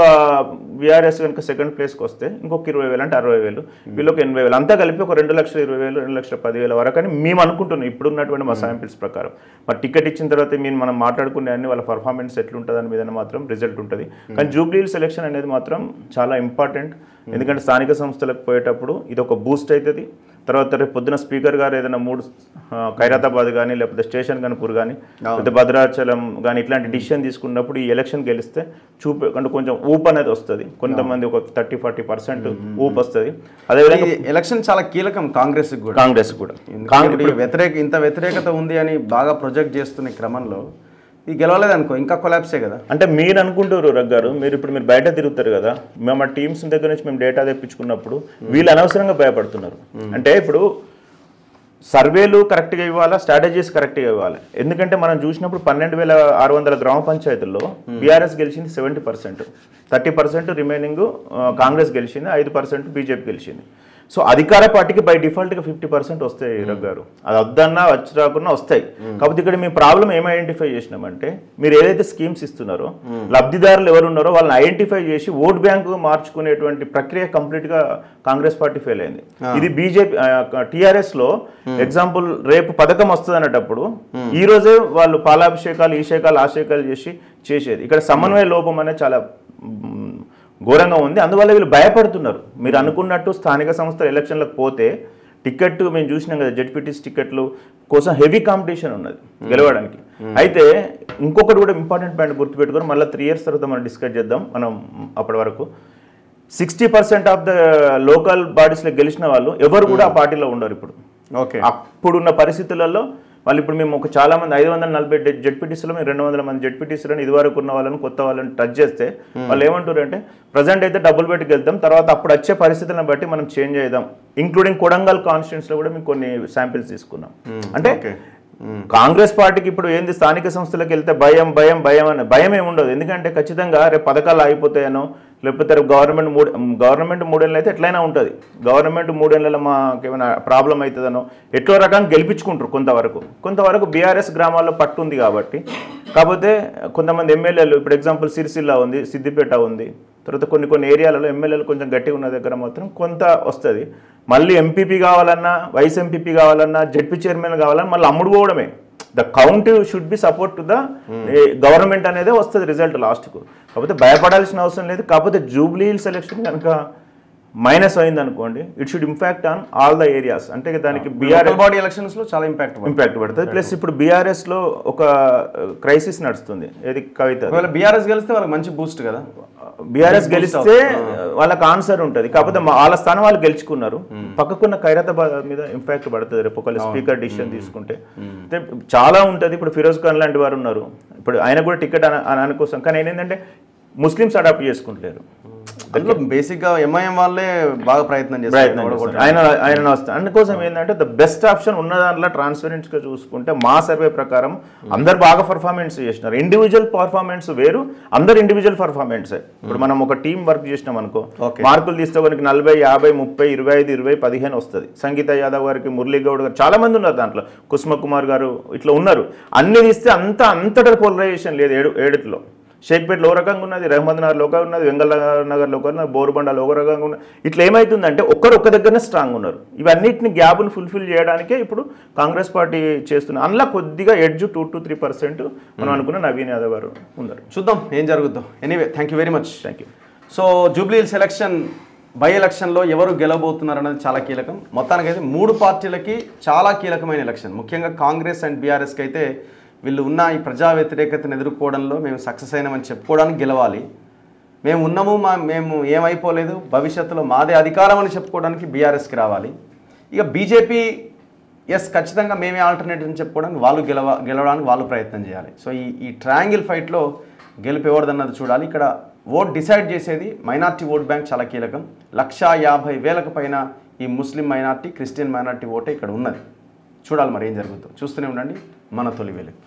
B: బీఆర్ఎస్ కనుక సెకండ్ ప్లేస్కి వస్తే ఇంకొక 20,000 అంటే 60,000, వీళ్ళకి 80,000, అంతా కలిపి ఒక 2,20,000 2,10,000 వరకు అని మేము అనుకుంటున్నాం ఇప్పుడున్నటువంటి మా శాంపిల్స్ ప్రకారం. మరి టికెట్ ఇచ్చిన తర్వాత మనం మాట్లాడుకునే అన్ని వాళ్ళ పర్ఫార్మెన్స్ ఎట్లుంటుంది అని మీద మాత్రం రిజల్ట్ ఉంటుంది. కానీ జూబ్లీహిల్స్ ఎలక్షన్ అనేది మాత్రం చాలా ఇంపార్టెంట్. ఎందుకంటే స్థానిక సంస్థలకు పోయేటప్పుడు ఇది ఒక బూస్ట్ అవుతుంది. తర్వాత రేపు పొద్దున స్పీకర్ గారు ఏదైనా 3 ఖైరతాబాద్ కానీ లేకపోతే స్టేషన్ గన్పూర్ కానీ లేకపోతే భద్రాచలం కానీ ఇట్లాంటి డిసిషన్ తీసుకున్నప్పుడు ఈ ఎలక్షన్ గెలిస్తే అంటే కొంచెం ఊపు అనేది వస్తుంది. కొంతమంది ఒక 30-40% ఊపు వస్తుంది. అదేవిధంగా
A: ఎలక్షన్ చాలా కీలకం కాంగ్రెస్ కూడా. ఇంత వ్యతిరేకత ఉంది అని బాగా ప్రొజెక్ట్ చేస్తున్న క్రమంలో ఇది గెలవలేదనుకో ఇంకా కొలాప్సే కదా.
B: అంటే మీరు అనుకుంటారు రగ్గారు, మీరు బయట తిరుగుతారు కదా, మేము టీమ్స్ దగ్గర నుంచి మేము డేటా తెప్పించుకున్నప్పుడు వీళ్ళు అనవసరంగా భయపడుతున్నారు. అంటే ఇప్పుడు సర్వేలు కరెక్ట్గా ఇవ్వాలా, స్ట్రాటజీస్ కరెక్ట్గా ఇవ్వాలి. ఎందుకంటే మనం చూసినప్పుడు 12,600 గ్రామ పంచాయతీల్లో బీఆర్ఎస్ గెలిచింది 70%, 30% రిమైనింగ్ కాంగ్రెస్ గెలిచింది, 5% బీజేపీ గెలిచింది. సో అధికార పార్టీకి బై డిఫాల్ట్గా 50% వస్తాయి రగ్గారు. అది వద్దన్నా వచ్చి రాకున్నా వస్తాయి. కాకపోతే ఇక్కడ మీ ప్రాబ్లం ఏం ఐడెంటిఫై చేసినామంటే మీరు ఏదైతే స్కీమ్స్ ఇస్తున్నారో లబ్ధిదారులు ఎవరు ఉన్నారో వాళ్ళని ఐడెంటిఫై చేసి ఓట్ బ్యాంకు మార్చుకునేటువంటి ప్రక్రియ కంప్లీట్గా కాంగ్రెస్ పార్టీ ఫెయిల్ అయింది. ఇది బీజేపీ టీఆర్ఎస్లో ఎగ్జాంపుల్ రేపు పథకం వస్తుంది అనేటప్పుడు ఈ రోజే వాళ్ళు పాలాభిషేకాలు ఆ శేఖాలు చేసేది. ఇక్కడ సమన్వయ లోపం అనేది చాలా ఘోరంగా ఉంది. అందువల్ల వీళ్ళు భయపడుతున్నారు. మీరు అనుకున్నట్టు స్థానిక సంస్థల ఎలక్షన్లకు పోతే టికెట్ మేము చూసినాం కదా, జెడ్పీటీసీ టికెట్లు కోసం హెవీ కాంపిటీషన్ ఉన్నది గెలవడానికి. అయితే ఇంకొకటి కూడా ఇంపార్టెంట్ పాయింట్ గుర్తుపెట్టుకొని మళ్ళీ 3 years తర్వాత మనం డిస్కస్ చేద్దాం. మనం అప్పటి వరకు 60% ఆఫ్ ద లోకల్ బాడీస్లో గెలిచిన వాళ్ళు ఎవరు కూడా ఆ పార్టీలో ఉండరు ఇప్పుడు. అప్పుడున్న పరిస్థితులలో వాళ్ళు ఇప్పుడు మేము చాలా మంది 540 జెడ్పీటీసీలో మేము 200 మంది జెడ్పీటీసీలను ఇదివరకు ఉన్న వాళ్ళని కొత్త వాళ్ళని టచ్ చేస్తే వాళ్ళు ఏమంటారు అంటే ప్రజెంట్ అయితే డబ్బులు పెట్టి వెళ్తాం, తర్వాత అప్పుడు వచ్చే పరిస్థితులను బట్టి మనం చేంజ్ చేద్దాం. ఇంక్లూడింగ్ కొడంగల్ కాన్స్టిట్యూన్సీలో కూడా మేము కొన్ని శాంపిల్స్ తీసుకున్నాం. అంటే కాంగ్రెస్ పార్టీకి ఇప్పుడు ఏంది స్థానిక సంస్థలకు వెళ్తే భయం ఏముండదు. ఎందుకంటే ఖచ్చితంగా రేపు పథకాలు ఆగిపోతాయనో లేకపోతే రేపు గవర్నమెంట్ 3 ఏళ్ళు అయితే ఎట్లయినా ఉంటుంది. గవర్నమెంట్ 3 ఏళ్ళలో మాకు ఏమైనా ప్రాబ్లం అవుతుందనో ఎట్లో రకంగా గెలిపించుకుంటారు కొంతవరకు బీఆర్ఎస్ గ్రామాల్లో పట్టుంది కాబట్టి. కాకపోతే కొంతమంది ఎమ్మెల్యేలు ఇప్పుడు ఎగ్జాంపుల్ సిరిసిల్ల ఉంది, సిద్దిపేట ఉంది, తర్వాత కొన్ని ఏరియాలలో ఎమ్మెల్యేలు కొంచెం గట్టిగా ఉన్న దగ్గర మాత్రం కొంత వస్తుంది. మళ్ళీ ఎంపీపీ కావాలన్నా, వైస్ ఎంపీపీ కావాలన్నా, జెడ్పీ చైర్మన్ కావాలన్నా మళ్ళీ అమ్ముడుకోవడమే. The count should be support to the government అనేది వస్తుంది రిజల్ట్ లాస్ట్కు. కాకపోతే భయపడాల్సిన అవసరం లేదు. కాకపోతే జూబ్లీహిల్స్ ఎలక్షన్ కనుక మైనస్ అయింది అనుకోండి, it should impact on all the areas. అంటే దానికి
A: బీఆర్ఎస్ బాడీ ఎలక్షన్స్ లో చాలా ఇంపాక్ట్
B: పడుతుంది. ప్లస్ ఇప్పుడు బీఆర్ఎస్ లో ఒక క్రైసిస్ నడుస్తుంది. ఏది కవిత
A: బీఆర్ఎస్ గెలిస్తే వాళ్ళకి మంచి బూస్ట్ కదా.
B: బీఆర్ఎస్ గెలిస్తే వాళ్ళకి ఆన్సర్ ఉంటుంది. కాకపోతే వాళ్ళ స్థానం వాళ్ళు గెలుచుకున్నారు. పక్కకున్న ఖైరతాబాద్ మీద ఇంపాక్ట్ పడుతుంది రేపు ఒకవేళ స్పీకర్ డిసిషన్ తీసుకుంటే. చాలా ఉంటుంది. ఇప్పుడు ఫిరోజ్ ఖాన్ లాంటి వారు ఉన్నారు, ఇప్పుడు ఆయన కూడా టికెట్ అనుకోసం. కానీ ఏంటంటే ముస్లిమ్స్ అడాప్ట్ చేసుకుంటలేరు.
A: అందులో బేసిక్గా ఎంఐఎం వాళ్ళే బాగా ప్రయత్నం చేస్తారు
B: ఆయన వస్తారు. అందుకోసం ఏంటంటే ద బెస్ట్ ఆప్షన్ ఉన్న దాంట్లో ట్రాన్స్పరెన్స్గా చూసుకుంటే మా సర్వే ప్రకారం అందరు బాగా పర్ఫార్మెన్స్ చేసినారు. ఇండివిజువల్ పర్ఫార్మెన్స్ వేరు, అందరు ఇండివిజువల్ పర్ఫార్మెన్స్. ఇప్పుడు మనం ఒక టీం వర్క్ చేసినాం అనుకో, మార్కులు తీస్తే మనకి 40, 50, 30, 25, 20, 15 వస్తుంది. సంగీత యాదవ్ గారికి, మురళీ గౌడ్ గారు చాలా మంది ఉన్నారు దాంట్లో, కుసుమ కుమార్ గారు ఇట్లా ఉన్నారు. అన్ని తీస్తే అంతటా పోలరైజేషన్ లేదు. ఏడులో షేక్పేటలో ఒక రకంగా ఉన్నది, రహమద్నగర్లో ఒక ఉన్నది, వెంగళ నగర్లో ఒక ఉన్నది, బోరుబండలో ఒక రకంగా ఉన్నది. ఇట్లా ఏమవుతుందంటే ఒక్క దగ్గరనే స్ట్రాంగ్ ఉన్నారు. ఇవన్నిటిని గ్యాప్ను ఫుల్ఫిల్ చేయడానికే ఇప్పుడు కాంగ్రెస్ పార్టీ చేస్తున్నారు. అందులో కొద్దిగా ఎడ్జ్ 2 to 3% మనం అనుకున్న నవీన్ యాదవ్ గారు ఉన్నారు.
A: చూద్దాం ఏం జరుగుతుందో. Anyway thank you very much.
B: Thank you.
A: So Jubilee Hills election by ఎలక్షన్లో ఎవరు గెలవబోతున్నారు అనేది చాలా కీలకం. మొత్తానికైతే 3 పార్టీలకి చాలా కీలకమైన ఎలక్షన్. ముఖ్యంగా కాంగ్రెస్ అండ్ బీఆర్ఎస్కి అయితే వీళ్ళు ఉన్న ఈ ప్రజా వ్యతిరేకతను ఎదుర్కోవడంలో మేము సక్సెస్ అయినామని చెప్పుకోవడానికి గెలవాలి. మేము ఉన్నాము, మేము ఏమైపోలేదు, భవిష్యత్తులో మాదే అధికారం అని చెప్పుకోవడానికి బీఆర్ఎస్కి రావాలి. ఇక బీజేపీ ఖచ్చితంగా మేమే ఆల్టర్నేటివ్ అని చెప్పుకోవడానికి వాళ్ళు గెలవడానికి వాళ్ళు ప్రయత్నం చేయాలి. సో ఈ ట్రయాంగిల్ ఫైట్లో గెలుపు ఎవరిదన్నది చూడాలి. ఇక్కడ ఓట్ డిసైడ్ చేసేది మైనార్టీ ఓట్ బ్యాంక్ చాలా కీలకం. 150,000 పైన ఈ ముస్లిం మైనార్టీ, క్రిస్టియన్ మైనార్టీ ఓటే ఇక్కడ ఉన్నది. చూడాలి మరి ఏం జరుగుతుందో. చూస్తూనే ఉండండి మన తొలి వెలుగు.